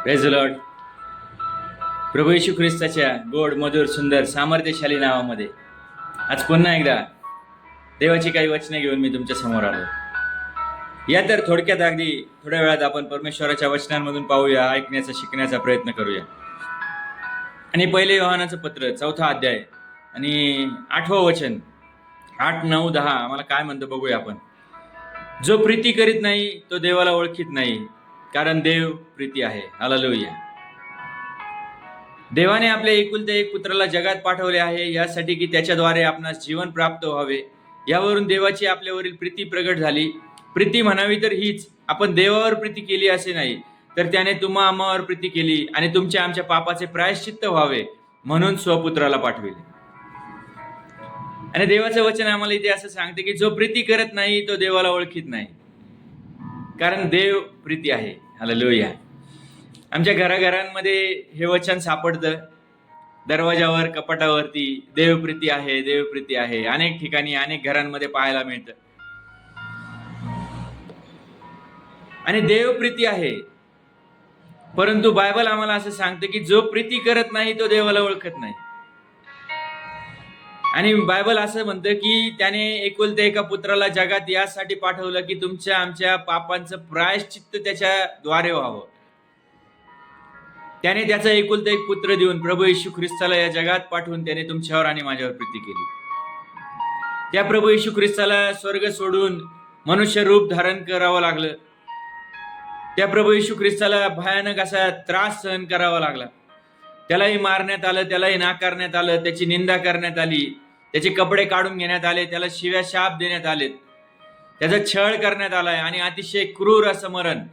Praise the lord. प्रभू येशू ख्रिस्ताच्या गोड मधुर सुंदर सामर्थ्यशाली नावामध्ये आज पुन्हा एकदा देवाची काही वचने घेऊन मी तुमच्या समोर आलो. या तर थोडक्यात अगदी थोड्या वेळात आपण परमेश्वराच्या वचनांमधून पाहूया, ऐकण्याचा शिकण्याचा प्रयत्न करूया. आणि पहिले योहानाचं पत्र 4था अध्याय आणि 8वं वचन 8, 9, 10 आम्हाला काय म्हणतं बघूया आपण. जो प्रीती करीत नाही तो देवाला ओळखीत नाही, कारण देव प्रीती आहे. हालेलुया. देवाने आपल्या एकुलत्या एक पुत्राला जगात पाठवले आहे यासाठी की त्याच्याद्वारे आपणास जीवन प्राप्त व्हावे. यावरून देवाची आपल्यावरील प्रीती प्रगट झाली. प्रीती म्हणावी तर हीच, आपण देवावर प्रीती केली असे नाही, तर त्याने तुम्हा आम्हावर प्रीती केली आणि तुमच्या आमच्या पापाचे प्रायश्चित्त व्हावे म्हणून स्वपुत्राला पाठविले. आणि देवाचं वचन आम्हाला इथे असं सांगते की जो प्रीती करत नाही तो देवाला ओळखीत नाही, कारण देव प्रीती आहे. हालेलुया. आमच्या घराघरांमध्ये हे वचन सापडतं. दरवाजावर, कपाटावरती देव प्रीती आहे, देव प्रीती आहे अनेक ठिकाणी अनेक घरांमध्ये पाहायला मिळतं. आणि देव प्रीती आहे, परंतु बायबल आम्हाला असं सांगतं की जो प्रीती करत नाही तो देवाला ओळखत नाही. आणि बायबल असं म्हणतं की त्याने एकुलत्या एका पुत्राला जगात यासाठी पाठवलं की तुमच्या आमच्या पापांचं प्रायश्चित्त त्याच्याद्वारे व्हावं. त्याने त्याचा एकुलता एक पुत्र देऊन प्रभू येशू ख्रिस्ताला या जगात पाठवून त्याने तुमच्यावर आणि माझ्यावर प्रीती केली. त्या प्रभू येशू ख्रिस्ताला स्वर्ग सोडून मनुष्य रूप धारण करावं लागलं. त्या प्रभू येशू ख्रिस्ताला भयानक असा त्रास सहन करावा लागला. त्यालाही मारण्यात आलं, त्यालाही नाकारण्यात आलं, त्याची निंदा करण्यात आली, त्याचे कपडे काढून घेण्यात आले, त्याला शिव्या शाप देण्यात आलेत, त्याचा छळ करण्यात आलाय आणि अतिशय क्रूर असं मरण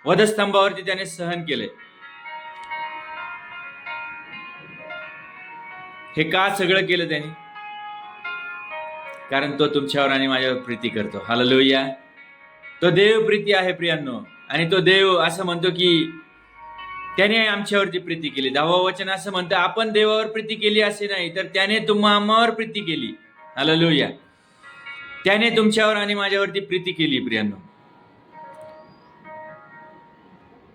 वधस्तंभावरती त्याने सहन केले. हे का सगळं केलं त्याने? कारण तो तुमच्यावर आणि माझ्यावर प्रीती करतो. हालेलुया. तो देव प्रीती आहे प्रियांनो. आणि तो देव असं म्हणतो की त्याने आमच्यावरती प्रीती केली. 10वं वचन असं म्हणतं, आपण देवावर प्रीती केली असे नाही, तर त्याने तुम्हा आम्हावर प्रीती केली. हालेलुया. त्याने तुमच्यावर आणि माझ्यावरती प्रीती केली. प्रियांनो,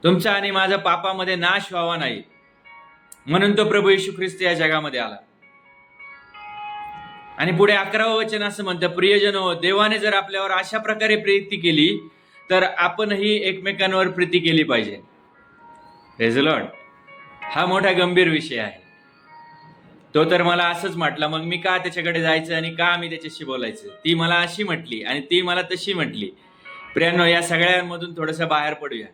तुमचा आणि माझा पापामध्ये नाश व्हावा नाही म्हणून तो प्रभू येशू ख्रिस्त या जगामध्ये आला. आणि पुढे 11वं वचन असं म्हणतं, प्रियजनो, देवाने जर आपल्यावर अशा प्रकारे प्रीती केली तर आपणही एकमेकांवर प्रीती केली पाहिजे. Praise the Lord. हा मोठा गंभीर विषय आहे. तो तर मला असंच म्हटला, मग मी का त्याच्याकडे जायचं आणि का मी त्याच्याशी बोलायचं? ती मला अशी म्हटली आणि ती मला तशी म्हटली. प्रियांनो, या सगळ्यांमधून थोडंसं बाहेर पडूया.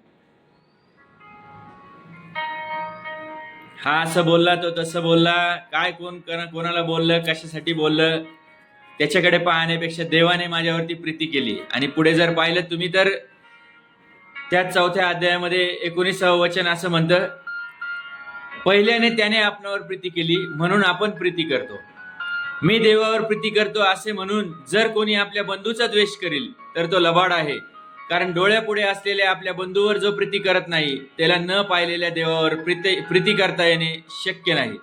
हा असं बोलला, तो तसं बोलला, काय कोण कोणाला बोललं, कशासाठी बोललं, त्याच्याकडे पाहण्यापेक्षा देवाने माझ्यावरती प्रीती केली. आणि पुढे जर पाहिलं तुम्ही तर त्या 4थ्या अध्यायामध्ये 19वं वचन असं म्हणतं, पहिल्याने त्याने आपणावर प्रीती केली म्हणून आपण प्रीती करतो. मी देवावर प्रीती करतो असे म्हणून जर कोणी आपल्या बंधूचा द्वेष करील तर तो लबाड आहे. कारण डोळ्यापुढे असलेल्या आपल्या बंधूवर जो प्रीती करत नाही त्याला न पाहिलेल्या देवावर प्रीती करता येणे शक्य नाही.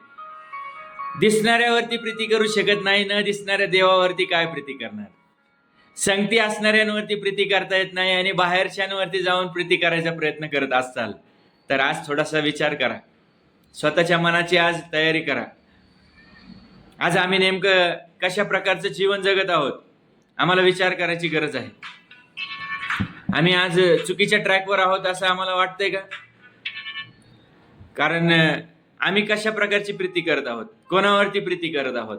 दिसणाऱ्यावरती प्रीती करू शकत नाही, न दिसणाऱ्या देवावरती काय प्रीती करणार? संगती असणाऱ्यांवरती प्रीती करता येत नाही आणि बाहेरच्यांवरती जाऊन प्रीती करायचा प्रयत्न करत असताल तर आज थोडासा विचार करा. स्वतःच्या मनाची आज तयारी करा. आज आम्ही नेमकं कशा प्रकारचं जीवन जगत आहोत आम्हाला विचार करायची गरज आहे. आम्ही आज चुकीच्या ट्रॅकवर आहोत असं आम्हाला वाटतंय का? कारण आम्ही कशा प्रकारची प्रीती करत आहोत, कोणावरती प्रीती करत आहोत?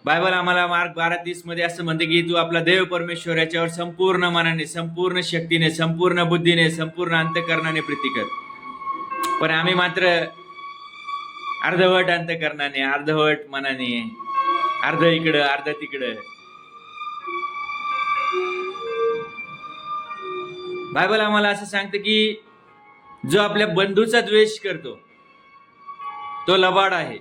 बायबल आम्हाला मार्क 12:30 मध्ये असं म्हणते की तू आपला देव परमेश्वर याच्यावर संपूर्ण मनाने, संपूर्ण शक्तीने, संपूर्ण बुद्धीने, संपूर्ण अंतःकरणाने प्रीती कर. पण आम्ही मात्र अर्धवट अंतःकरणाने, अर्धवट मनाने, अर्ध इकडं अर्ध तिकडं. बायबल आम्हाला असं सांगतं की जो आपल्या बंधूचा द्वेष करतो तो लबाड आहे,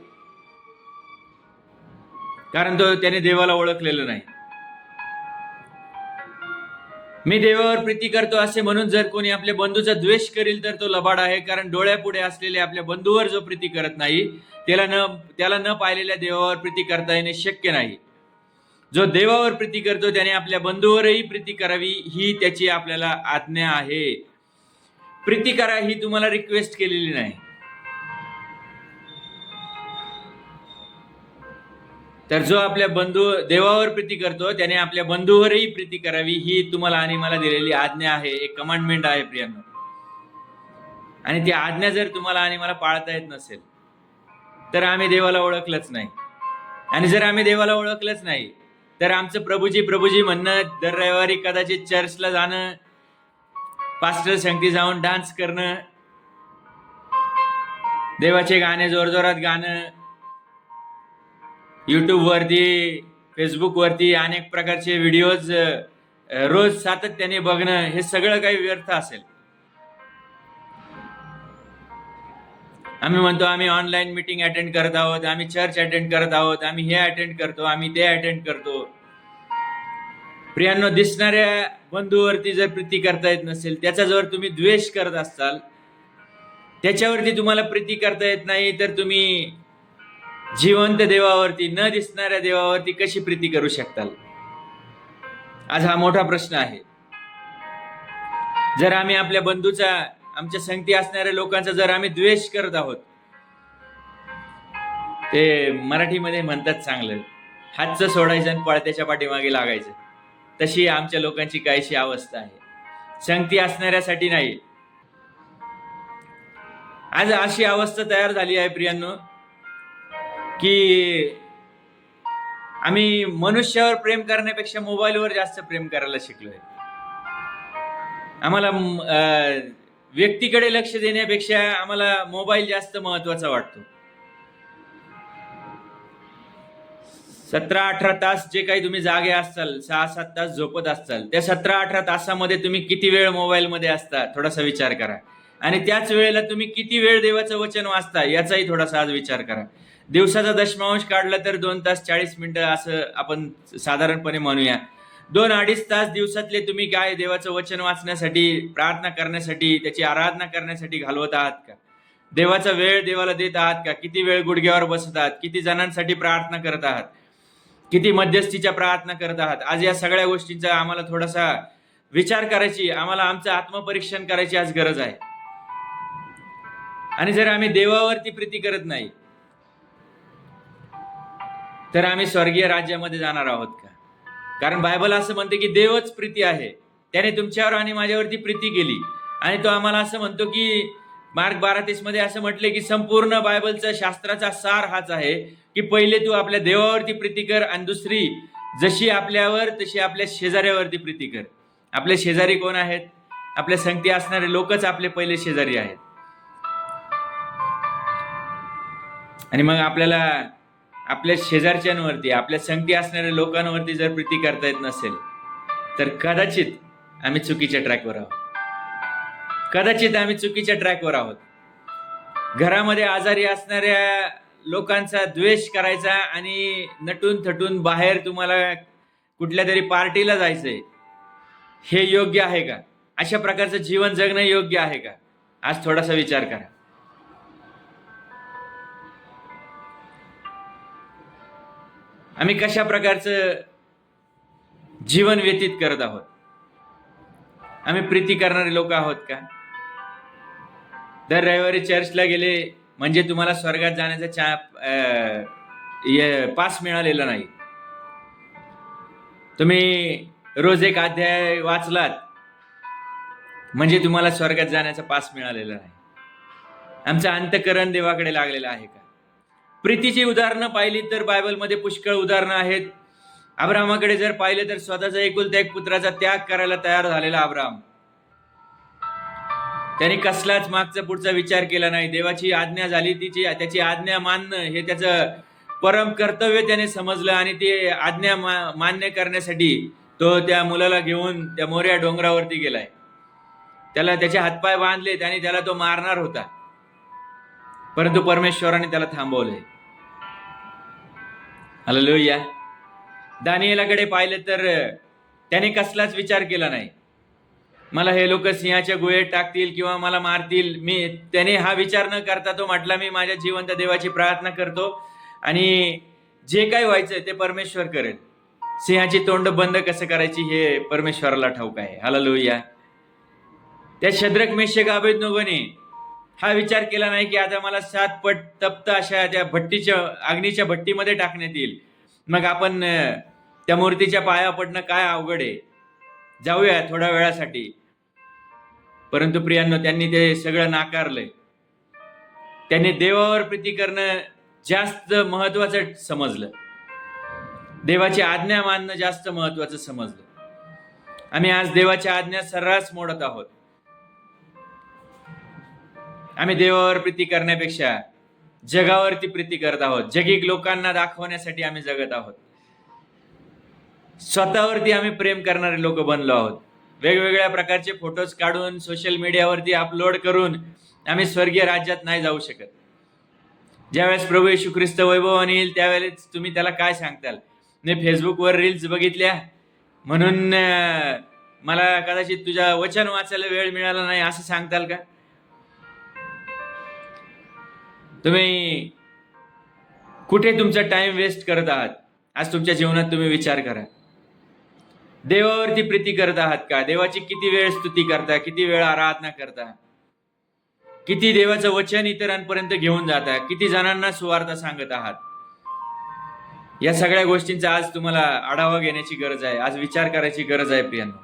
कारण त्याने देवाला ओळखलेलं नाही. मी देवावर प्रीती करतो असे म्हणून जर कोणी आपल्या बंधूचा द्वेष करील तर तो लबाड आहे. कारण डोळ्यापुढे असलेले आपल्या बंधूवर जो प्रीती करत नाही त्याला न पाहिलेल्या देवावर प्रीती करता येणे शक्य नाही. जो देवावर प्रीती करतो त्याने आपल्या बंधूवरही प्रीती करावी ही त्याची आपल्याला आज्ञा आहे. प्रीती करा ही तुम्हाला रिक्वेस्ट केलेली नाही. तर जो आपल्या देवावर प्रीती करतो त्याने आपल्या बंधूवरही प्रीती करावी, ही तुम्हाला आणि मला दिलेली आज्ञा आहे, एक कमांडमेंट आहे प्रियांनो. आणि ती आज्ञा जर तुम्हाला आणि मला पाळता येत नसेल तर आम्ही देवाला ओळखलंच नाही. आणि जर आम्ही देवाला ओळखलंच नाही तर आमचं प्रभूजी म्हणणं, दर रविवारी कदाचित चर्चला जाणं, पास्टर संगती जाऊन डान्स करणं, देवाचे गाणे जोरजोरात गाणं, युट्यूब वरती, फेसबुक वरती अनेक प्रकारचे व्हिडिओज रोज सातत्याने बघणं, हे सगळं काही व्यर्थ असेल. आम्ही म्हणतो आम्ही ऑनलाईन मीटिंग अटेंड करत आहोत, आम्ही चर्च अटेंड करत आहोत, आम्ही हे अटेंड करतो, आम्ही ते अटेंड करतो. प्रियांनो, दिसणाऱ्या बंधूवरती जर प्रीती करता येत नसेल, त्याचा जर तुम्ही द्वेष करत असाल, त्याच्यावरती तुम्हाला प्रीती करता येत नाही, तर तुम्ही जिवंत देवावरती, न दिसणाऱ्या देवावरती कशी प्रीती करू शकताल? आज हा मोठा प्रश्न आहे. जर आम्ही आपल्या बंधूचा, आमच्या संगती असणाऱ्या लोकांचा जर आम्ही द्वेष करत आहोत, ते मराठीमध्ये म्हणतात चांगलं, हातचं सोडायचं आणि पळत्याच्या पाठीमागे लागायचं, तशी आमच्या लोकांची काहीशी अवस्था आहे. संगती असणाऱ्यासाठी नाही. आज अशी अवस्था तयार झाली आहे प्रियांनो, की आम्ही मनुष्यावर प्रेम करण्यापेक्षा मोबाईलवर जास्त प्रेम करायला शिकलोय. आम्हाला व्यक्तीकडे लक्ष देण्यापेक्षा आम्हाला मोबाईल जास्त महत्वाचा वाटतो. 17-18 तास जे काही तुम्ही जागे असताल, 6-7 तास झोपत असताल, त्या 17-18 तासामध्ये तुम्ही किती वेळ मोबाईल मध्ये असता थोडासा विचार करा. आणि त्याच वेळेला तुम्ही किती वेळ देवाचं वचन वाचता याचाही थोडासा आज विचार करा. दिवसाचा दशमांश काढला तर 2 तास 40 मिनिटं असं आपण साधारणपणे म्हणूया. 2-2.5 तास दिवसातले तुम्ही काय देवाचं वचन वाचण्यासाठी, प्रार्थना करण्यासाठी, त्याची आराधना करण्यासाठी घालवत आहात का? देवाचा वेळ देवाला देत आहात का? किती वेळ गुडघ्यावर बसत आहात? किती जणांसाठी प्रार्थना करत आहात? किती मध्यस्थीच्या प्रार्थना करत आहात? आज या सगळ्या गोष्टींचा आम्हाला थोडासा विचार करायची, आम्हाला आमचं आत्मपरीक्षण करायची आज गरज आहे. आणि जर आम्ही देवावरती प्रीती करत नाही तर आम्ही स्वर्गीय राज्यामध्ये जाणार आहोत का? कारण बायबल असं म्हणते की देवच प्रीती आहे, त्याने तुमच्यावर आणि माझ्यावरती प्रीती केली. आणि तो आम्हाला असं म्हणतो की मार्क 12:30 मध्ये असं म्हटले की संपूर्ण बायबलचा, शास्त्राचा सार हाच आहे की पहिले तू आपल्या देवावरती प्रीती कर, आणि दुसरी, जशी आपल्यावर तशी आपल्या शेजाऱ्यावरती प्रीती कर. आपले शेजारी कोण आहेत? आपल्या संगती असणारे लोकच आपले पहिले शेजारी आहेत. आणि मग आपल्याला आपल्या शेजारच्यांवरती, आपल्या संगती असणाऱ्या लोकांवरती जर प्रीती करता येत नसेल तर कदाचित आम्ही चुकीच्या ट्रॅकवर आहोत. कदाचित आम्ही चुकीच्या ट्रॅकवर आहोत. घरामध्ये आजारी असणाऱ्या लोकांचा द्वेष करायचा आणि नटून थटून बाहेर तुम्हाला कुठल्या तरी पार्टीला जायचंय, हे योग्य आहे का? अशा प्रकारचं जीवन जगणं योग्य आहे का? आज थोडासा विचार करा. आम्ही कशा प्रकारचं जीवन व्यतीत करत आहोत? आम्ही प्रीती करणारे लोक आहोत का? दर रविवारी चर्चला गेले म्हणजे तुम्हाला स्वर्गात जाण्याचा पास मिळालेला नाही. तुम्ही रोज एक अध्याय वाचलात म्हणजे तुम्हाला स्वर्गात जाण्याचा पास मिळालेला नाही. आमचं अंतःकरण देवाकडे लागलेलं आहे का? प्रीतीची उदाहरणं पाहिली तर बायबलमध्ये पुष्कळ उदाहरणं आहेत. अब्राहमाकडे जर पाहिलं तर स्वतःचा एकुलता एक पुत्राचा त्याग करायला तयार झालेला अब्राहम, त्यांनी कसलाच मागचा पुढचा विचार केला नाही. देवाची आज्ञा झाली, त्याची आज्ञा मानणं हे त्याचं परम कर्तव्य त्याने समजलं, आणि ते आज्ञा मान्य करण्यासाठी तो त्या मुलाला घेऊन त्या मोऱ्या डोंगरावरती गेलाय. त्याला त्याचे हातपाय बांधलेत आणि त्याला तो मारणार होता, परंतु परमेश्वराने त्याला थांबवलंय. हालेलुया. दानिएलाकडे पाहिलं तर त्याने कसलाच विचार केला नाही, मला हे लोक सिंहाच्या गुहेत टाकतील किंवा मला मारतील. त्याने हा विचार न करता तो म्हटला, मी माझ्या जिवंत देवाची प्रार्थना करतो आणि जे काही व्हायचंय ते परमेश्वर करेल. सिंहाची तोंड बंद कसं करायची हे परमेश्वराला ठाऊक आहे. हालेलुया. त्या शद्रक मेषक अबेदनगोने हा विचार केला नाही की आता मला 7 पट तप्त अशा त्या अग्नीच्या भट्टीमध्ये टाकण्यात येईल, मग आपण त्या मूर्तीच्या पाया पडणं काय अवघड आहे, जाऊया थोड्या वेळासाठी. परंतु प्रियांनो, त्यांनी ते सगळं नाकारलंय. त्यांनी देवावर प्रीती करणं जास्त महत्वाचं समजलं, देवाची आज्ञा मानणं जास्त महत्वाचं समजलं. आम्ही आज देवाच्या आज्ञा सर्रास मोडत आहोत. आम्ही देवावर प्रीती करण्यापेक्षा जगावरती प्रीती करत आहोत. जगिक लोकांना दाखवण्यासाठी आम्ही जगत आहोत. स्वतःवरती आम्ही प्रेम करणारे लोक बनलो आहोत. वेगवेगळ्या प्रकारचे फोटोज काढून सोशल मीडियावरती अपलोड करून आम्ही स्वर्गीय राज्यात नाही जाऊ शकत. ज्यावेळेस प्रभू येशू ख्रिस्त वैभवाने येईल त्यावेळेस तुम्ही त्याला काय सांगताल? मी फेसबुकवर रील्स बघितल्या म्हणून मला कदाचित तुझ्या वचन वाचायला वेळ मिळाला नाही असं सांगताल का? तुम्ही कुठे तुमचा टाइम वेस्ट करत आहात? आज तुमच्या जीवनात तुम्ही विचार करा. देवावरती प्रीती करत आहात का? देवाची किती वेळ स्तुती करता, किती वेळ आराधना करता, किती देवाचं वचन इतरांपर्यंत घेऊन जाता, किती जणांना सुवार्ता सांगत आहात? या सगळ्या गोष्टींचा आज तुम्हाला आढावा घेण्याची गरज आहे. आज विचार करायची गरज आहे प्रियांनो.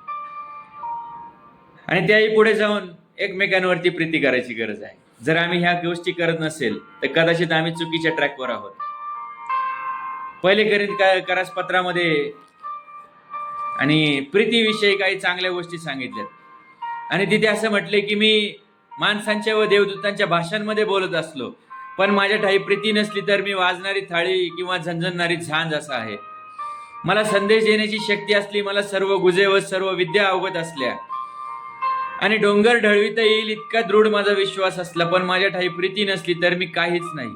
आणि त्याही पुढे जाऊन एकमेकांवरती प्रीती करायची गरज आहे. जर आम्ही ह्या गोष्टी करत नसेल तर कदाचित आम्ही चुकीच्या ट्रॅकवर आहोत. पहिले करास पत्रामध्ये आणि प्रीतीविषयी काही चांगल्या गोष्टी सांगितल्यात आणि तिथे असं म्हटले की मी माणसांच्या व देवदूतांच्या भाषांमध्ये बोलत असलो पण माझ्या ठाई प्रीती नसली तर मी वाजणारी थाळी किंवा झणझणणारी झांज असा आहे. मला संदेश देण्याची शक्ती असली, मला सर्व गुजे व सर्व विद्या अवगत असल्या आणि डोंगर ढळविता येईल इतका दृढ माझा विश्वास असला पण माझ्या ठाई प्रीती नसली तर मी काहीच नाही.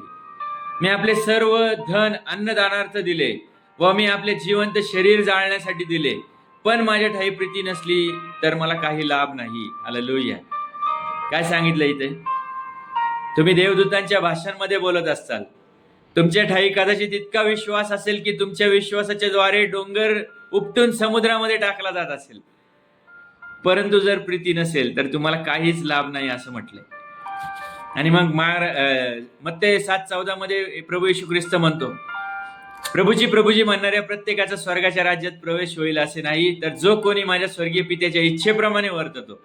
मी आपले सर्व धन अन्नदानार्थ दिले व मी आपले जिवंत शरीर जाळण्यासाठी दिले पण माझ्या ठाई प्रीती नसली तर मला काही लाभ नाही. हालेलुया. काय सांगितलं इथे? तुम्ही देवदूतांच्या भाषांमध्ये बोलत असताल, तुमच्या ठाई कदाचित इतका विश्वास असेल की तुमच्या विश्वासाच्या द्वारे डोंगर उपटून समुद्रामध्ये टाकला जात असेल, परंतु जर प्रीती नसेल तर तुम्हाला काहीच लाभ नाही असं म्हटलंय. आणि मग मत्ते 7:14 मध्ये प्रभू येशू ख्रिस्त म्हणतो, प्रभूजी म्हणणाऱ्या प्रत्येकाचा स्वर्गाच्या राज्यात प्रवेश होईल असे नाही, तर जो कोणी माझ्या स्वर्गीय पित्याच्या इच्छेप्रमाणे वर्ततो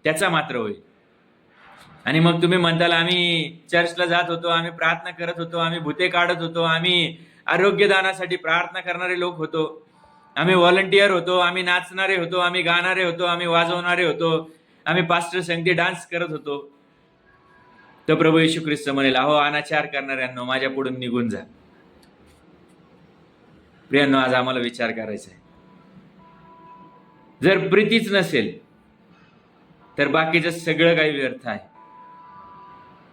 त्याचा मात्र होईल. आणि मग तुम्ही म्हणताल आम्ही चर्चला जात होतो, आम्ही प्रार्थना करत होतो, आम्ही भूते काढत होतो, आम्ही आरोग्यदानासाठी प्रार्थना करणारे लोक होतो, आम्ही व्हॉलंटियर होतो, आम्ही नाचणारे होतो, आम्ही गाणारे होतो, आम्ही वाजवणारे होतो, आम्ही पास्टर संगती डान्स करत होतो. तर प्रभू येशू ख्रिस्त म्हणेल, अहो अनाचार करणाऱ्यांनो माझ्या पुढून निघून जा. प्रियांनो, आज आम्हाला विचार करायचा आहे. जर प्रीतीच नसेल तर बाकीचं सगळं काही व्यर्थ आहे.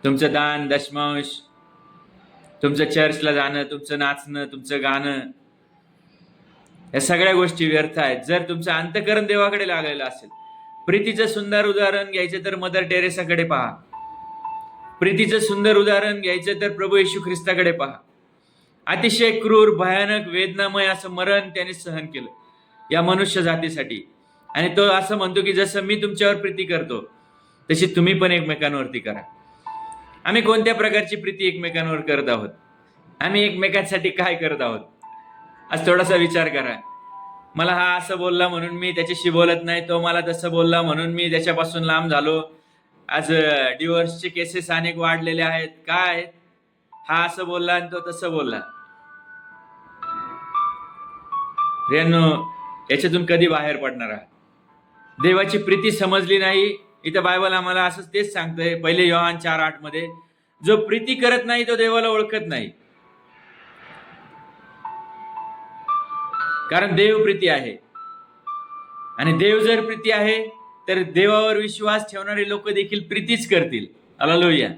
तुमचं दान दशमांश, तुमचं चर्चला जाणं, तुमचं नाचणं, तुमचं गाणं, या सगळ्या गोष्टी व्यर्थ आहेत जर तुमचं अंतःकरण देवाकडे लागलेलं असेल. प्रीतीचं सुंदर उदाहरण घ्यायचं तर मदर टेरेसाकडे पहा. प्रीतीचं सुंदर उदाहरण घ्यायचं तर प्रभू येशू ख्रिस्ताकडे पहा. अतिशय क्रूर, भयानक, वेदनामय असं मरण त्याने सहन केलं या मनुष्य जातीसाठी. आणि तो असं म्हणतो की जसं मी तुमच्यावर प्रीती करतो तशी तुम्ही पण एकमेकांवरती करा. आम्ही कोणत्या प्रकारची प्रीती एकमेकांवर करत आहोत? आम्ही एकमेकांसाठी काय करत आहोत? आज थोडासा विचार करा. मला हा असं बोलला म्हणून मी त्याच्याशी बोलत नाही, तो मला तसं बोलला म्हणून मी त्याच्यापासून लांब झालो. आज डिव्होर्सचे केसेस अनेक वाढलेले आहेत. काय? हा असं बोलला आणि तो तसं बोलला. प्रियांनो, याच्यातून कधी बाहेर पडणार आहात? देवाची प्रीती समजली नाही. इथं बायबल आम्हाला असंच तेच सांगतंय, 1 योहान 4:8 मध्ये, जो प्रीती करत नाही तो देवाला ओळखत नाही, कारण देव प्रीती आहे. आणि देव जर प्रीती आहे तर देवावर विश्वास ठेवणारे लोक देखील प्रीतीच करतील. हालेलुया.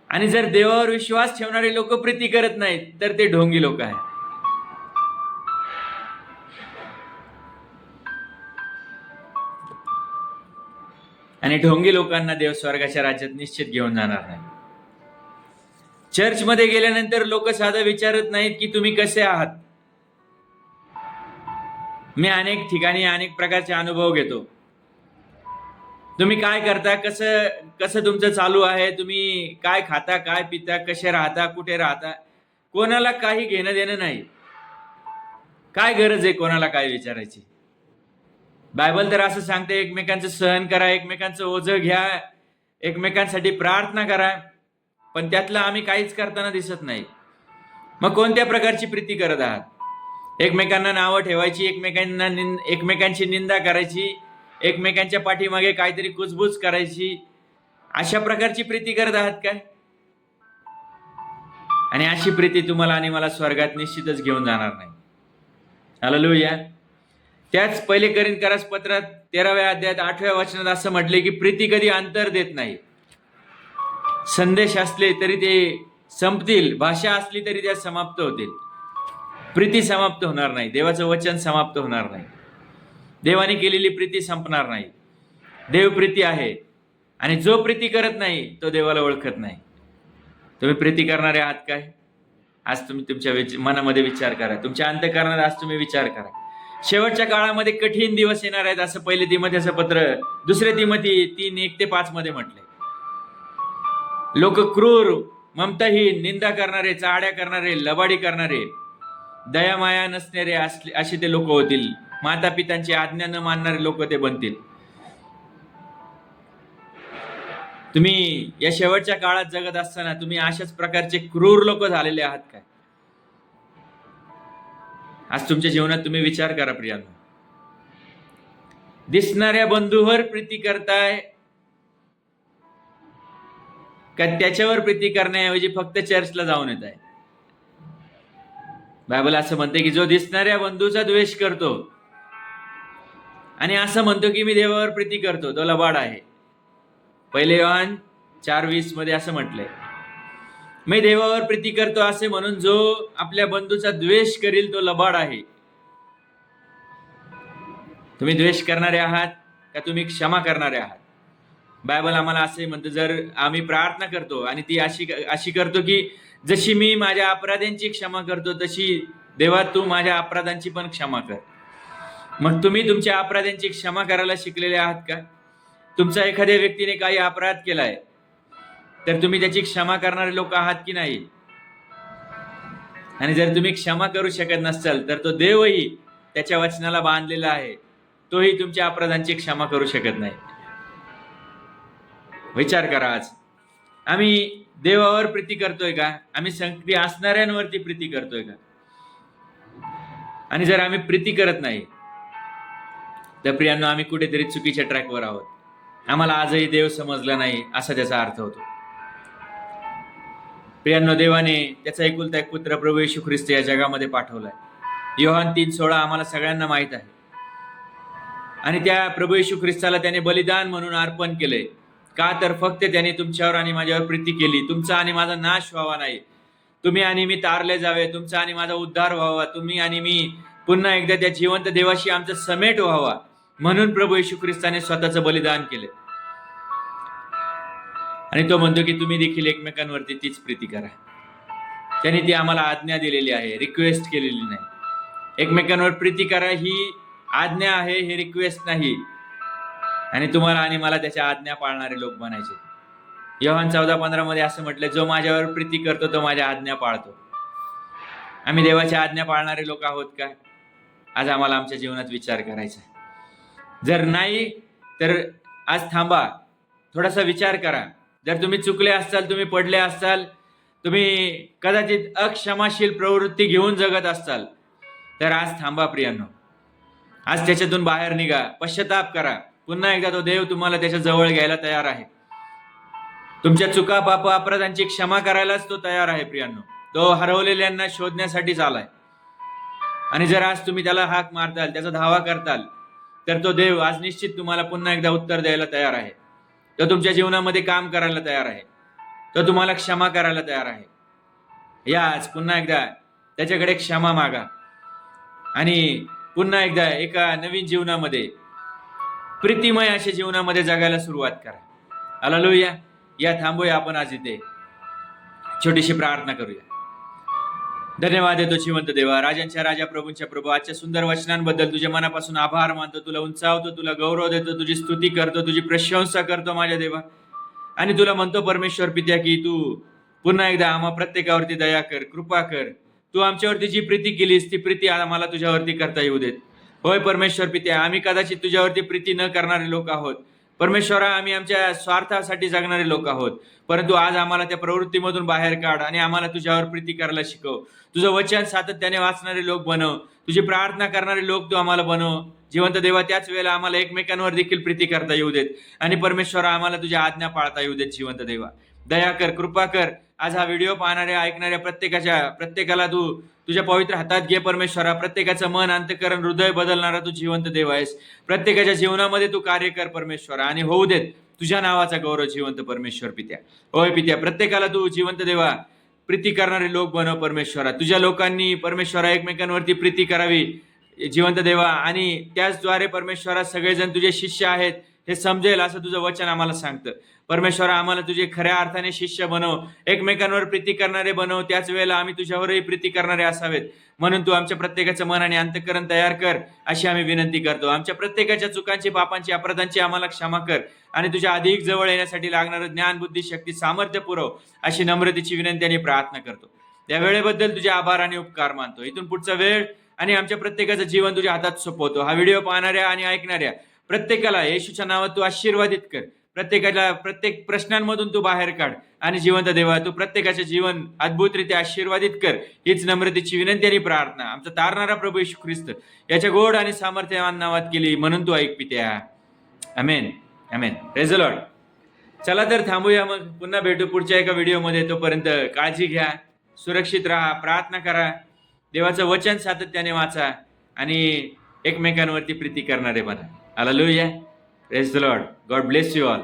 आणि जर देवावर विश्वास ठेवणारे लोक प्रीती करत नाहीत तर ते ढोंगी लोक आहेत. आणि ढोंगी लोकांना देव स्वर्गाच्या राज्यात निश्चित घेऊन जाणार नाही. चर्चमध्ये गेल्यानंतर लोक साधं विचारत नाहीत की तुम्ही कसे आहात. मी अनेक ठिकाणी अनेक प्रकारचे अनुभव घेतो. तुम्ही काय करता, कसं कसं तुमचं चालू आहे, तुम्ही काय खाता, काय पिता, कसे राहता, कुठे राहता, कोणाला काही घेणं देणं नाही. काय गरज आहे कोणाला काय विचारायची? बायबल तर असं सांगते, एकमेकांचं सहन करा, एकमेकांचं ओझं घ्या, एकमेकांसाठी प्रार्थना करा. पण त्यातलं आम्ही काहीच करताना दिसत नाही. मग कोणत्या प्रकारची प्रीती करत आहात? एकमेकांना नावं ठेवायची, एकमेकांची निंदा करायची, एकमेकांच्या पाठीमागे काहीतरी कुजबूज करायची, अशा प्रकारची प्रीती करत आहात काय? आणि अशी प्रीती तुम्हाला आणि मला स्वर्गात निश्चितच घेऊन जाणार नाही. हालेलुया. त्याच पहिले कोरिन्थीकरास पत्रात 13व्या अध्यायात 8व्या वचनात असं म्हटले की प्रीती कधी अंतर देत नाही. संदेश असले तरी ते संपतील, भाषा असली तरी त्या समाप्त होतील, प्रीती समाप्त होणार नाही. देवाचं वचन समाप्त होणार नाही. देवाने केलेली प्रीती संपणार नाही. देव प्रीती आहे आणि जो प्रीती करत नाही तो देवाला ओळखत नाही. तुम्ही प्रीती करणारे आहात काय? आज तुम्ही तुमच्या मनामध्ये विचार करा, तुमच्या अंतःकरणात आज तुम्ही विचार करा. शेवटच्या काळामध्ये कठीण दिवस येणार आहेत असं पहिले तिमोथेचं पत्र 2 तिमोथी 3:1-5 मध्ये म्हटलंय. लोक क्रूर, ममताहीन, निंदा करणारे, चाड्या करणारे, लबाडी करणारे, दयामाया नसणारे असे ते लोक होतील. माता पितांची आज्ञा न मानणारे लोक ते बनतील. तुम्ही या शेवटच्या काळात जगत असताना तुम्ही अशाच प्रकारचे क्रूर लोक झालेले आहात काय? आज तुमच्या जीवनात तुम्ही विचार करा प्रियांनो. दिसणाऱ्या बंधूवर प्रीती करताय का त्याच्यावर प्रीती करण्याऐवजी फक्त चर्चला जाऊन येत आहे? बायबल असं म्हणते की जो दिसणाऱ्या बंधूचा द्वेष करतो आणि असं म्हणतो की मी देवावर प्रीती करतो तो लबाड आहे. 1 योहान 4:20 मध्ये असं म्हटलंय, मी देवावर प्रीती करतो असे म्हणून जो आपल्या बंधूचा द्वेष करील तो लबाड आहे. तुम्ही द्वेष करणारे आहात का तुम्ही क्षमा करणारे आहात? बायबल आम्हाला असे म्हणतो, जर आम्ही प्रार्थना करतो आणि ती अशी करतो की जशी मी माझ्या अपराध्यांची क्षमा करतो तशी देवा तू माझ्या अपराधांची पण क्षमा कर. मग तुम्ही तुमच्या अपराधांची क्षमा करायला शिकलेले आहात का? तुमचा एखाद्या व्यक्तीने काही अपराध केलाय तर तुम्ही त्याची क्षमा करणारे लोक आहात की नाही? आणि जर तुम्ही क्षमा करू शकत नसाल तर तो देवही त्याच्या वचनाला बांधलेला आहे, तोही तुमच्या अपराधांची क्षमा करू शकत नाही. विचार करा, आज आम्ही देवावर प्रीती करतोय का? आम्ही संकटी असणाऱ्यांवरती प्रीती करतोय का? आणि जर आम्ही प्रीती करत नाही तर प्रियांनो आम्ही कुठेतरी चुकीच्या ट्रॅकवर आहोत. आम्हाला आजही देव समजला नाही असा त्याचा अर्थ होतो. प्रियांनो, देवाने त्याचा एकुलता एक पुत्र प्रभू येशू ख्रिस्त या जगामध्ये पाठवलाय. योहान 3:16 आम्हाला सगळ्यांना माहित आहे. आणि त्या प्रभू येशू ख्रिस्ताला त्याने बलिदान म्हणून अर्पण केले. का तर फक्त त्याने तुमच्यावर आणि माझ्यावर प्रीती केली. तुमचा आणि माझा नाश व्हावा नाही, तुम्ही आणि मी तारले जावे, तुमचा आणि माझा उद्धार व्हावा, तुम्ही आणि मी पुन्हा एकदा त्या जिवंत देवाशी आमचा समेट व्हावा, म्हणून प्रभू येशू ख्रिस्ताने स्वतःचं बलिदान केले. आणि तो म्हणतो की तुम्ही देखील एकमेकांवरती तीच प्रीती करा. त्याने ती आम्हाला आज्ञा दिलेली आहे, रिक्वेस्ट केलेली नाही. एकमेकांवर प्रीती करा ही आज्ञा आहे, हे रिक्वेस्ट नाही. आणि तुम्हाला आणि मला त्याच्या आज्ञा पाळणारे लोक बनायचे. योहान 14:15 मध्ये असं म्हटलं, जो माझ्यावर प्रीती करतो तो माझ्या आज्ञा पाळतो. आम्ही देवाच्या आज्ञा पाळणारे लोक आहोत का? आज आम्हाला आमच्या जीवनात विचार करायचा. जर नाही तर आज थांबा, थोडासा विचार करा. जर तुम्ही चुकले असाल, तुम्ही पडले असाल, तुम्ही कदाचित अक्षमाशील प्रवृत्ती घेऊन जगत असाल तर आज थांबा प्रियांनो. आज त्याच्यातून बाहेर निघा, पश्चाताप करा. पुन्हा एकदा तो देव तुम्हाला त्याच्या जवळ घ्यायला तयार आहे. तुमच्या चुका, पाप, अपराधांची क्षमा करायलाच तो तयार आहे प्रियांनो. तो हरवलेल्यांना शोधण्यासाठीच आलाय. आणि जर आज तुम्ही त्याला हाक मारताल, त्याचा धावा करताल, तर तो देव आज निश्चित तुम्हाला पुन्हा एकदा उत्तर द्यायला तयार आहे. तो तुमच्या जीवनामध्ये काम करायला तयार आहे. तो तुम्हाला क्षमा करायला तयार आहे. या आज पुन्हा एकदा त्याच्याकडे क्षमा मागा आणि पुन्हा एकदा एका नवीन जीवनामध्ये, प्रीतिमय अशा जीवनामध्ये जगायला सुरुवात करा. हालेलुया. या थांबूया आपण आज इथे, छोटीशी प्रार्थना करूया. धन्यवाद देतो जिवंत देवा, राजांच्या राजा, प्रभूंच्या प्रभू, आजच्या सुंदर वचनांबद्दल तुझ्या मनापासून आभार मानतो, तुला उंचावतो, तुला गौरव देतो, तुझी स्तुती करतो, तुझी प्रशंसा करतो माझ्या देवा. आणि तुला म्हणतो परमेश्वर पित्या की तू पुन्हा एकदा आम्हा प्रत्येकावरती दया कर, कृपा कर. तू आमच्यावरती जी प्रीती केलीस ती प्रीती आम्हाला तुझ्यावरती करता येऊ देत. होय परमेश्वर पित्या, आम्ही कदाचित तुझ्यावरती प्रीती न करणारे लोक आहोत परमेश्वरा, आम्ही आमच्या स्वार्थासाठी जगणारे लोक आहोत. परंतु आज आम्हाला त्या प्रवृत्तीमधून बाहेर काढ आणि आम्हाला तुझ्यावर प्रीती करायला शिकव. तुझं वचन सातत्याने वाचणारे लोक बनव, तुझी प्रार्थना करणारे लोक तू आम्हाला बनव जिवंत देवा. त्याच वेळेला आम्हाला एकमेकांवर देखील प्रीती करता येऊ देत आणि परमेश्वरा आम्हाला तुझ्या आज्ञा पाळता येऊ देत जिवंत देवा. दया कर, कृपा कर. आज हा व्हिडिओ पाहणाऱ्या ऐकणाऱ्या प्रत्येकाला तू तुझ्या पवित्र हातात घे परमेश्वरा. प्रत्येकाचं मन, अंतःकरण, हृदय बदलणारा तू जिवंत देव आहेस. प्रत्येकाच्या जीवनामध्ये तू कार्य कर परमेश्वरा आणि होऊ देत तुझ्या नावाचा गौरव जिवंत परमेश्वर पित्या. होय पित्या, प्रत्येकाला तू जिवंत देवा प्रीती करणारे लोक बनव परमेश्वरा. तुझ्या लोकांनी परमेश्वरा एकमेकांवरती प्रीती करावी जिवंत देवा आणि त्याचद्वारे परमेश्वरा सगळेजण तुझे शिष्य आहेत हे समजेल असं तुझं वचन आम्हाला सांगतं. परमेश्वरा आम्हाला तुझे खऱ्या अर्थाने शिष्य बनव, एकमेकांवर प्रीती करणारे बनव. त्याच वेळेला आम्ही तुझ्यावरही प्रीती करणारे असावेत म्हणून तू आमच्या प्रत्येकाचं मन आणि अंतःकरण तयार कर अशी आम्ही विनंती करतो. आमच्या प्रत्येकाच्या चुकांची, पापांची, अपराधांची आम्हाला क्षमा कर आणि तुझ्या अधिक जवळ येण्यासाठी लागणारं ज्ञान, बुद्धी, शक्ती, सामर्थ्य पुरव अशी नम्रतेची विनंती आणि प्रार्थना करतो. त्या वेळेबद्दल तुझे आभार आणि उपकार मानतो. इथून पुढचा वेळ आणि आमच्या प्रत्येकाचं जीवन तुझ्या हातात सोपवतो. हा व्हिडिओ पाहणाऱ्या आणि ऐकणाऱ्या प्रत्येकाला येशूच्या नावात तू आशीर्वादित कर. प्रत्येकाला प्रत्येक प्रश्नांमधून तू बाहेर काढ आणि जिवंत देवा तू प्रत्येकाचे जीवन अद्भुतरित्या आशीर्वादित कर. हीच नम्रतेची विनंती आणि प्रार्थना आमचा तारणारा प्रभू येशू ख्रिस्त याच्या गोड आणि सामर्थ्यवान नावात केली म्हणून तू ऐक पित्या. Amen, amen. Praise the lord. चला तर थांबूया, मग पुन्हा भेटू पुढच्या एका व्हिडिओमध्ये. तोपर्यंत काळजी घ्या, सुरक्षित राहा, प्रार्थना करा, देवाचं वचन सातत्याने वाचा आणि एकमेकांवरती प्रीती करणारे बना. Hallelujah. Praise the Lord. God bless you all.